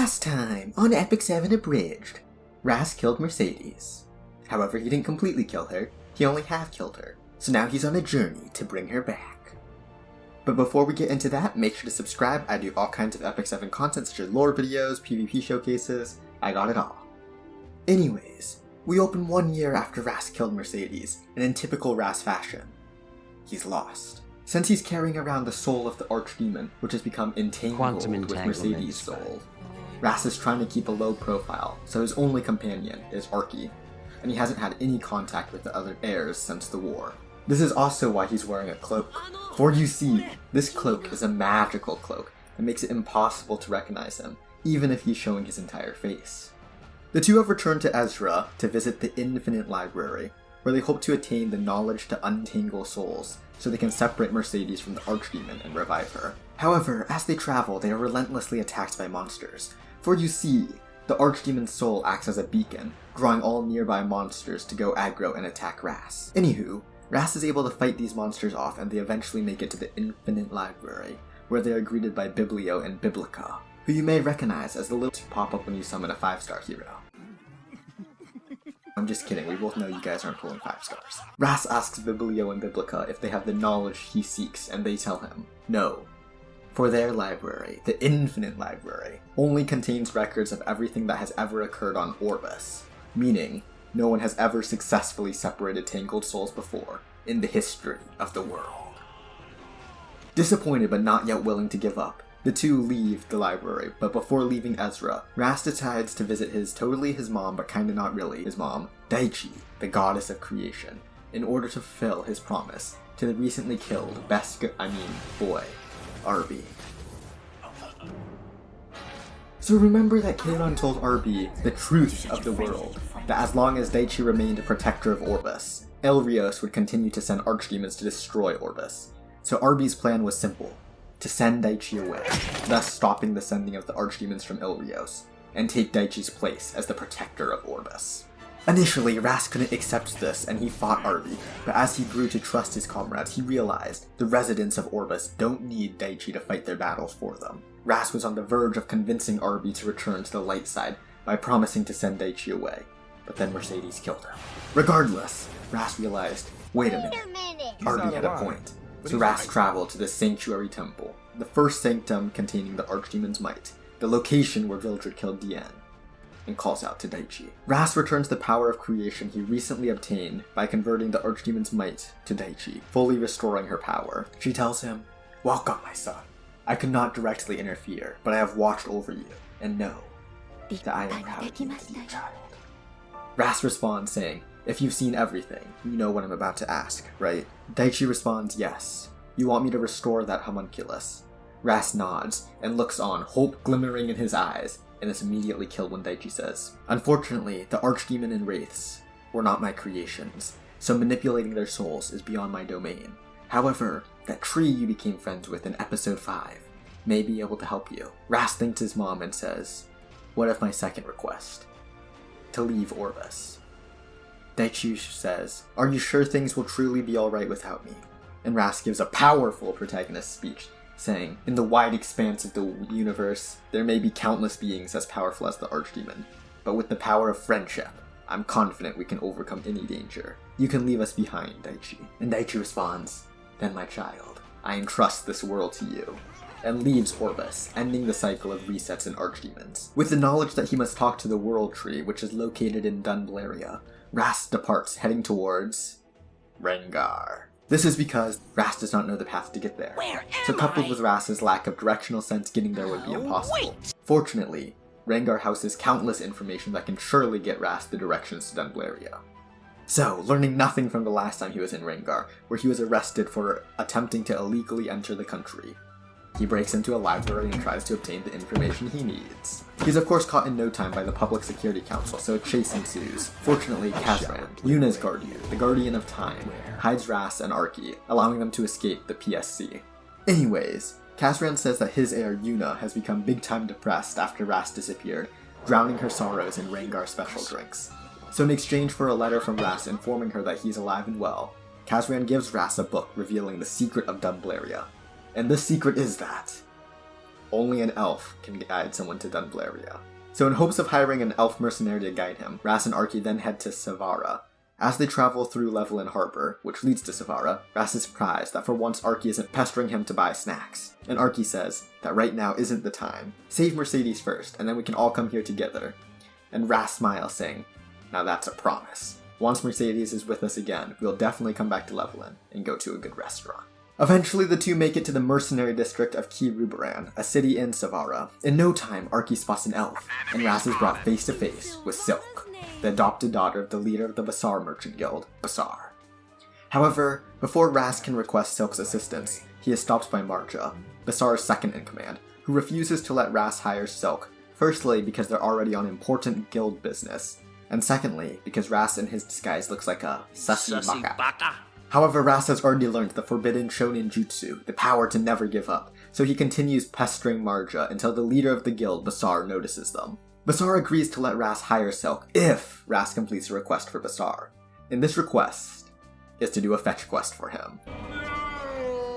Last time on Epic 7 Abridged, Ras killed Mercedes. However, he didn't completely kill her, he only half killed her, so now he's on a journey to bring her back. But before we get into that, make sure to subscribe. I do all kinds of Epic 7 content such as lore videos, PvP showcases, I got it all. Anyways, we open 1 year after Ras killed Mercedes, and in typical Ras fashion, he's lost. Since he's carrying around the soul of the Archdemon, which has become entangled with Mercedes' soul, Ras is trying to keep a low profile, so his only companion is Arky, and he hasn't had any contact with the other heirs since the war. This is also why he's wearing a cloak. For you see, this cloak is a magical cloak that makes it impossible to recognize him, even if he's showing his entire face. The two have returned to Ezra to visit the Infinite Library, where they hope to attain the knowledge to untangle souls, so they can separate Mercedes from the Archdemon and revive her. However, as they travel, they are relentlessly attacked by monsters. For you see, the Archdemon's soul acts as a beacon, drawing all nearby monsters to go aggro and attack Ras. Anywho, Ras is able to fight these monsters off, and they eventually make it to the Infinite Library, where they are greeted by Biblio and Biblica, who you may recognize as the little to pop up when you summon a 5-star hero. I'm just kidding, we both know you guys aren't pulling 5 stars. Ras asks Biblio and Biblica if they have the knowledge he seeks, and they tell him, no. For their library, the Infinite Library, only contains records of everything that has ever occurred on Orbis, meaning no one has ever successfully separated tangled souls before in the history of the world. Disappointed but not yet willing to give up, the two leave the library, but before leaving Ezra, Ras decides to visit his mom, but kinda not really his mom, Daichi, the goddess of creation, in order to fulfill his promise to the recently killed boy, Arby. So remember that Kairon told Arby the truth of the world, that as long as Daichi remained a protector of Orbis, Elrios would continue to send archdemons to destroy Orbis. So Arby's plan was simple, to send Daichi away, thus stopping the sending of the archdemons from Elrios, and take Daichi's place as the protector of Orbis. Initially, Ras couldn't accept this and he fought Arby, but as he grew to trust his comrades, he realized the residents of Orbis don't need Daichi to fight their battles for them. Ras was on the verge of convincing Arby to return to the light side by promising to send Daichi away, but then Mercedes killed him. Regardless, Ras realized, wait a minute, Arby had a point. So Ras traveled to the Sanctuary Temple, the first sanctum containing the Archdemon's might, the location where Vildred killed Diane, and calls out to Daichi. Ras returns the power of creation he recently obtained by converting the Archdemon's might to Daichi, fully restoring her power. She tells him, welcome, my son. I could not directly interfere, but I have watched over you, and know that I am proud of you, dear child. Ras responds saying, if you've seen everything, you know what I'm about to ask, right? Daichi responds, yes. You want me to restore that homunculus? Ras nods, and looks on, hope glimmering in his eyes, and is immediately killed when Daichi says, unfortunately, the Archdemon and Wraiths were not my creations, so manipulating their souls is beyond my domain. However, that tree you became friends with in episode 5 may be able to help you. Ras thanks his mom and says, what if my second request? To leave Orbis. Daichi says, are you sure things will truly be alright without me? And Ras gives a powerful protagonist speech, saying, in the wide expanse of the universe, there may be countless beings as powerful as the Archdemon, but with the power of friendship, I'm confident we can overcome any danger. You can leave us behind, Daichi. And Daichi responds, then my child, I entrust this world to you, and leaves Orbis, ending the cycle of resets and archdemons. With the knowledge that he must talk to the World Tree, which is located in Dunblaria, Ras departs, heading towards Rengar. This is because Ras does not know the path to get there, so coupled with Ras's lack of directional sense, getting there would be impossible. Fortunately, Rengar houses countless information that can surely get Ras the directions to Dunblaria. So, learning nothing from the last time he was in Rengar, where he was arrested for attempting to illegally enter the country, he breaks into a library and tries to obtain the information he needs. He's of course caught in no time by the Public Security Council, so a chase ensues. Fortunately, Kazran, Yuna's guardian, the Guardian of Time, hides Ras and Arky, allowing them to escape the PSC. Anyways, Kazran says that his heir Yuna has become big-time depressed after Ras disappeared, drowning her sorrows in Rengar special drinks. So in exchange for a letter from Ras informing her that he's alive and well, Kazran gives Ras a book revealing the secret of Dunblaria. And the secret is that only an elf can guide someone to Dunblaria. So in hopes of hiring an elf mercenary to guide him, Ras and Archie then head to Savara. As they travel through Levelin Harbor, which leads to Savara, Ras is surprised that for once Archie isn't pestering him to buy snacks. And Archie says that right now isn't the time. Save Mercedes first, and then we can all come here together. And Ras smiles, saying, now that's a promise. Once Mercedes is with us again, we'll definitely come back to Levelin and go to a good restaurant. Eventually, the two make it to the mercenary district of Kirubaran, a city in Savara. In no time, Archie spots an elf, and Ras is brought face to face with Silk, the adopted daughter of the leader of the Basar merchant guild, Basar. However, before Ras can request Silk's assistance, he is stopped by Marja, Basar's second in command, who refuses to let Ras hire Silk, firstly because they're already on important guild business, and secondly because Ras in his disguise looks like a sussy baka. However, Ras has already learned the forbidden shonin jutsu, the power to never give up, so he continues pestering Marja until the leader of the guild, Basar, notices them. Basar agrees to let Ras hire Silk if Ras completes a request for Basar, and this request is to do a fetch quest for him.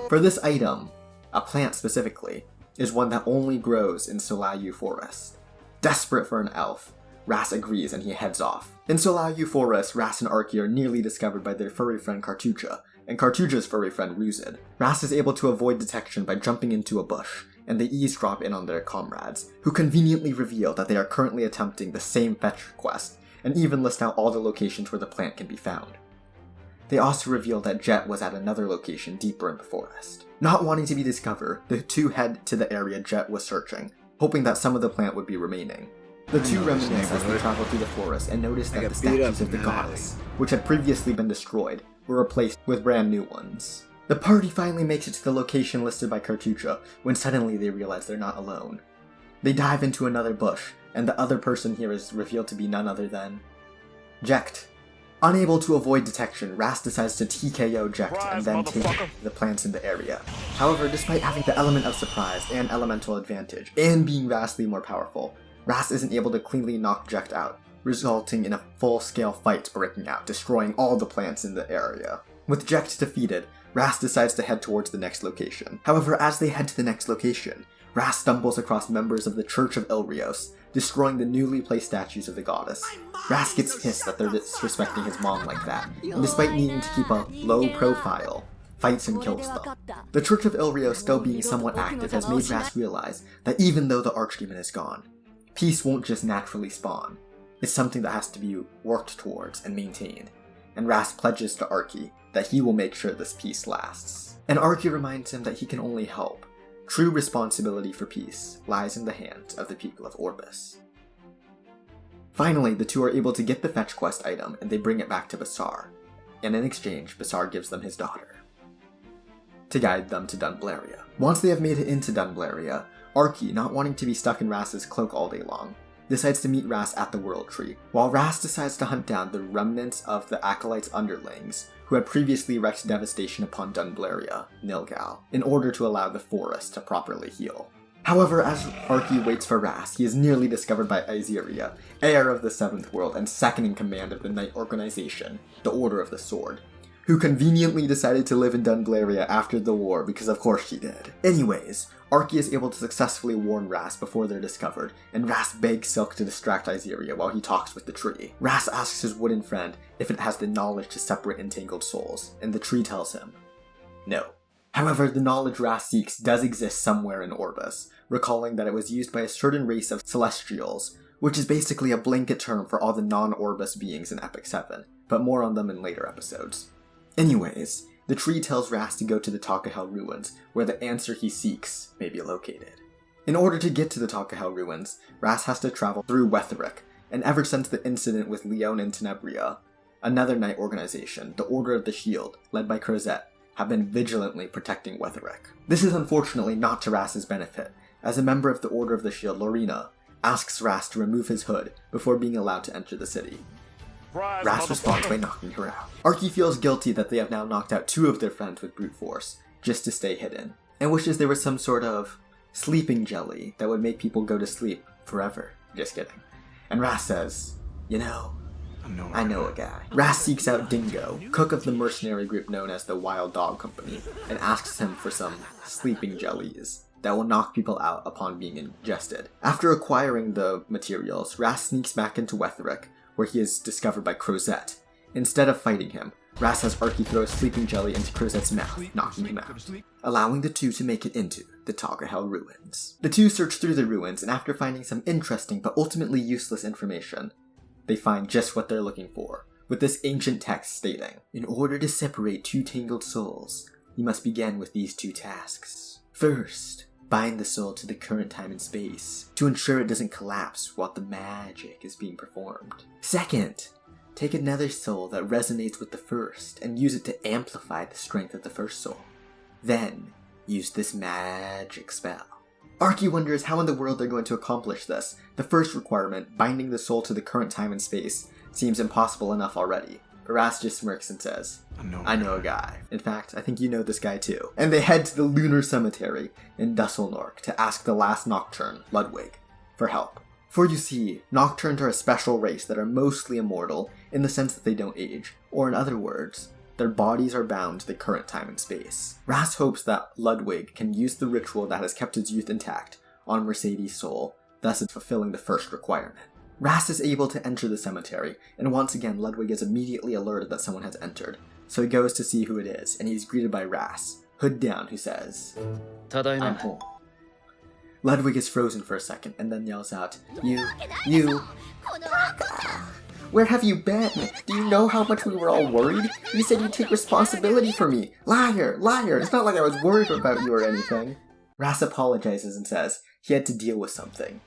For this item, a plant specifically, is one that only grows in Solayu Forest. Desperate for an elf, Ras agrees and he heads off. In Solayu Forest, Ras and Archie are nearly discovered by their furry friend Cartuja, and Cartuja's furry friend Ruzid. Ras is able to avoid detection by jumping into a bush, and they eavesdrop in on their comrades, who conveniently reveal that they are currently attempting the same fetch quest, and even list out all the locations where the plant can be found. They also reveal that Jet was at another location deeper in the forest. Not wanting to be discovered, the two head to the area Jet was searching, hoping that some of the plant would be remaining. The two reminisce as they travel through the forest and notice that the statues of the goddess, which had previously been destroyed, were replaced with brand new ones. The party finally makes it to the location listed by Cartuja, when suddenly they realize they're not alone. They dive into another bush, and the other person here is revealed to be none other than Jecht. Unable to avoid detection, Ras decides to TKO Jecht and then take the plants in the area. However, despite having the element of surprise and elemental advantage, and being vastly more powerful, Ras isn't able to cleanly knock Jecht out, resulting in a full-scale fight breaking out, destroying all the plants in the area. With Jecht defeated, Ras decides to head towards the next location. However, as they head to the next location, Ras stumbles across members of the Church of Elrios, destroying the newly placed statues of the goddess. Ras gets pissed that they're disrespecting his mom like that, and despite needing to keep a low profile, fights and kills them. The Church of Elrios still being somewhat active has made Ras realize that even though the Archdemon is gone, peace won't just naturally spawn. It's something that has to be worked towards and maintained, and Ras pledges to Archie that he will make sure this peace lasts. And Archie reminds him that he can only help. True responsibility for peace lies in the hands of the people of Orbis. Finally, the two are able to get the fetch quest item and they bring it back to Basar, and in exchange, Basar gives them his daughter to guide them to Dunblaria. Once they have made it into Dunblaria, Archie, not wanting to be stuck in Ras's cloak all day long, decides to meet Ras at the World Tree, while Ras decides to hunt down the remnants of the Acolyte's underlings who had previously wreaked devastation upon Dunblaria, Nilgal, in order to allow the forest to properly heal. However, as Archie waits for Ras, he is nearly discovered by Izeria, heir of the Seventh World and second in command of the Knight Organization, the Order of the Sword, who conveniently decided to live in Dunblaria after the war because of course she did. Anyways, Archie is able to successfully warn Ras before they're discovered, and Ras begs Silk to distract Izeria while he talks with the tree. Ras asks his wooden friend if it has the knowledge to separate entangled souls, and the tree tells him no. However, the knowledge Ras seeks does exist somewhere in Orbis, recalling that it was used by a certain race of Celestials, which is basically a blanket term for all the non-Orbis beings in Epic 7, but more on them in later episodes. Anyways, the tree tells Ras to go to the Takahel ruins, where the answer he seeks may be located. In order to get to the Takahel ruins, Ras has to travel through Wetherick, and ever since the incident with Leon and Tenebria, another knight organization, the Order of the Shield, led by Crozet, have been vigilantly protecting Wetherick. This is unfortunately not to Ras's benefit, as a member of the Order of the Shield, Lorena, asks Ras to remove his hood before being allowed to enter the city. Ras responds by knocking her out. Archie feels guilty that they have now knocked out two of their friends with brute force, just to stay hidden, and wishes there was some sort of sleeping jelly that would make people go to sleep forever. Just kidding. And Ras says, you know, I know a guy. Ras seeks out Dingo, cook of the mercenary group known as the Wild Dog Company, and asks him for some sleeping jellies that will knock people out upon being ingested. After acquiring the materials, Ras sneaks back into Wetherick, where he is discovered by Crozet. Instead of fighting him, Ras has Archie throw a sleeping jelly into Crozet's mouth, knocking him out, allowing the two to make it into the Tagahel ruins. The two search through the ruins, and after finding some interesting but ultimately useless information, they find just what they're looking for, with this ancient text stating, "In order to separate two tangled souls, you must begin with these two tasks. First, bind the soul to the current time and space, to ensure it doesn't collapse while the magic is being performed. Second, take another soul that resonates with the first and use it to amplify the strength of the first soul. Then, use this magic spell." Archie wonders how in the world they're going to accomplish this. The first requirement, binding the soul to the current time and space, seems impossible enough already. But Ras just smirks and says, I know a guy. In fact, I think you know this guy too. And they head to the Lunar Cemetery in Dusselnork to ask the last Nocturne, Ludwig, for help. For you see, Nocturnes are a special race that are mostly immortal in the sense that they don't age, or in other words, their bodies are bound to the current time and space. Ras hopes that Ludwig can use the ritual that has kept his youth intact on Mercedes' soul, thus fulfilling the first requirement. Ras is able to enter the cemetery, and once again Ludwig is immediately alerted that someone has entered, so he goes to see who it is, and he's greeted by Ras, hood down, who says, "I'm home." Ludwig is frozen for a second, and then yells out, You... Where have you been? Do you know how much we were all worried? You said you'd take responsibility for me. Liar! It's not like I was worried about you or anything. Ras apologizes and says he had to deal with something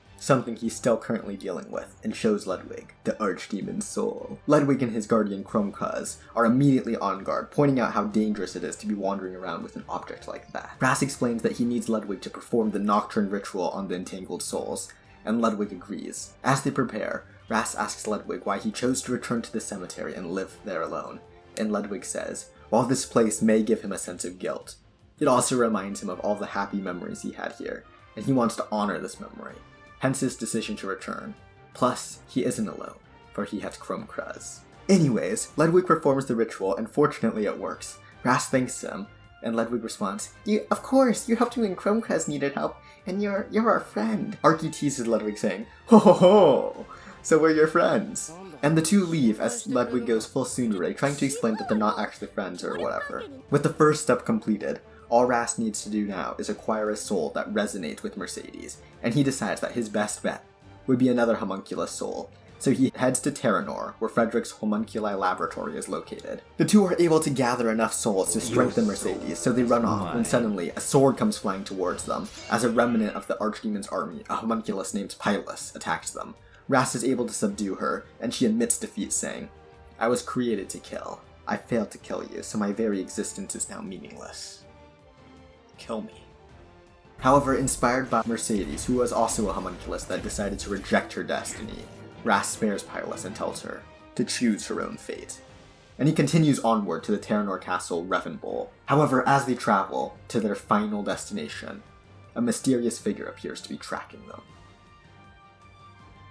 he's still currently dealing with, and shows Ludwig the Archdemon's soul. Ludwig and his guardian Chromkuz are immediately on guard, pointing out how dangerous it is to be wandering around with an object like that. Ras explains that he needs Ludwig to perform the Nocturne ritual on the entangled souls, and Ludwig agrees. As they prepare, Ras asks Ludwig why he chose to return to the cemetery and live there alone, and Ludwig says, while this place may give him a sense of guilt, it also reminds him of all the happy memories he had here, and he wants to honor this memory. Hence his decision to return. Plus, he isn't alone, for he has Chromkuz. Anyways, Ludwig performs the ritual, and fortunately it works. Ras thanks him, and Ludwig responds, Of course, you helped me when Chromkuz needed help, and you're our friend." Archie teases Ludwig saying, "Ho ho ho! So we're your friends." And the two leave as Ludwig goes full tsundere, trying to explain that they're not actually friends or whatever. With the first step completed, all Ras needs to do now is acquire a soul that resonates with Mercedes, and he decides that his best bet would be another homunculus soul, so he heads to Terranor, where Frederick's homunculi laboratory is located. The two are able to gather enough souls to strengthen Mercedes, so they run off when suddenly a sword comes flying towards them. As a remnant of the Archdemon's army, a homunculus named Pylus attacks them. Ras is able to subdue her, and she admits defeat, saying, "I was created to kill. I failed to kill you, so my very existence is now meaningless. Kill me." However, inspired by Mercedes, who was also a homunculus that decided to reject her destiny, Ras spares Pylus and tells her to choose her own fate. And he continues onward to the Terranor castle Revenbowl. However, as they travel to their final destination, a mysterious figure appears to be tracking them.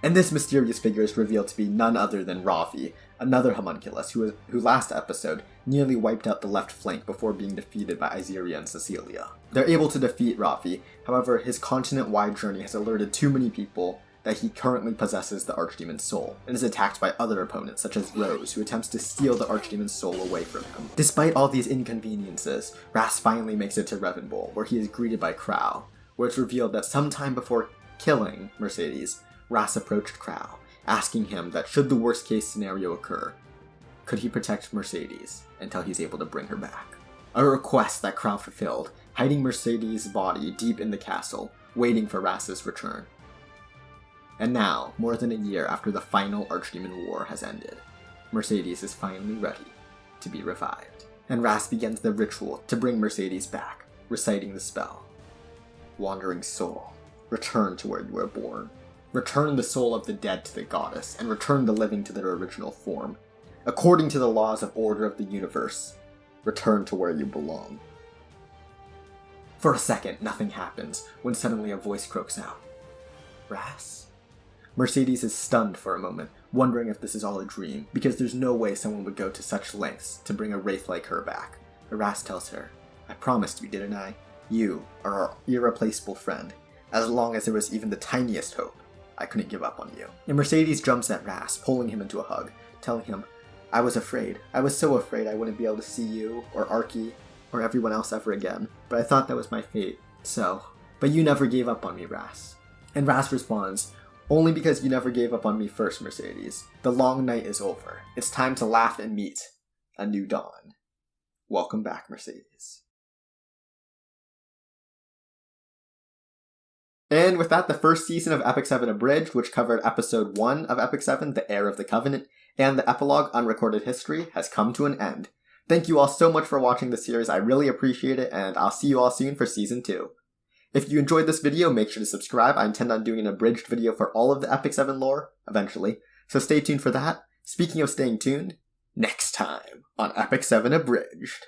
And this mysterious figure is revealed to be none other than Ravi, another homunculus who last episode nearly wiped out the left flank before being defeated by Izeria and Cecilia. They're able to defeat Ravi, however his continent-wide journey has alerted too many people that he currently possesses the Archdemon's soul, and is attacked by other opponents such as Rose, who attempts to steal the Archdemon's soul away from him. Despite all these inconveniences, Ras finally makes it to Revenbowl, where he is greeted by Crow, where it's revealed that sometime before killing Mercedes, Ras approached Crow, asking him that should the worst case scenario occur, could he protect Mercedes until he's able to bring her back. A request that Crow fulfilled, hiding Mercedes' body deep in the castle, waiting for Ras's return. And now, more than a year after the final Archdemon War has ended, Mercedes is finally ready to be revived. And Ras begins the ritual to bring Mercedes back, reciting the spell. "Wandering soul, return to where you were born. Return the soul of the dead to the goddess, and return the living to their original form. According to the laws of order of the universe, return to where you belong." For a second, nothing happens, when suddenly a voice croaks out. "Ras?" Mercedes is stunned for a moment, wondering if this is all a dream, because there's no way someone would go to such lengths to bring a wraith like her back. But Ras tells her, "I promised you, didn't I? You are our irreplaceable friend. As long as there was even the tiniest hope, I couldn't give up on you. And Mercedes jumps at Ras, pulling him into a hug, telling him, I was afraid. I was so afraid I wouldn't be able to see you, or Arky, or everyone else ever again. But I thought that was my fate. So, but you never gave up on me, Ras. And Ras responds, only because you never gave up on me first, Mercedes. The long night is over. It's time to laugh and meet a new dawn. Welcome back, Mercedes. And with that, the first season of Epic 7 Abridged, which covered episode 1 of Epic 7, The Heir of the Covenant, and the epilogue, Unrecorded History, has come to an end. Thank you all so much for watching the series, I really appreciate it, and I'll see you all soon for season 2. If you enjoyed this video, make sure to subscribe. I intend on doing an abridged video for all of the Epic 7 lore, eventually, so stay tuned for that. Speaking of staying tuned, next time on Epic 7 Abridged.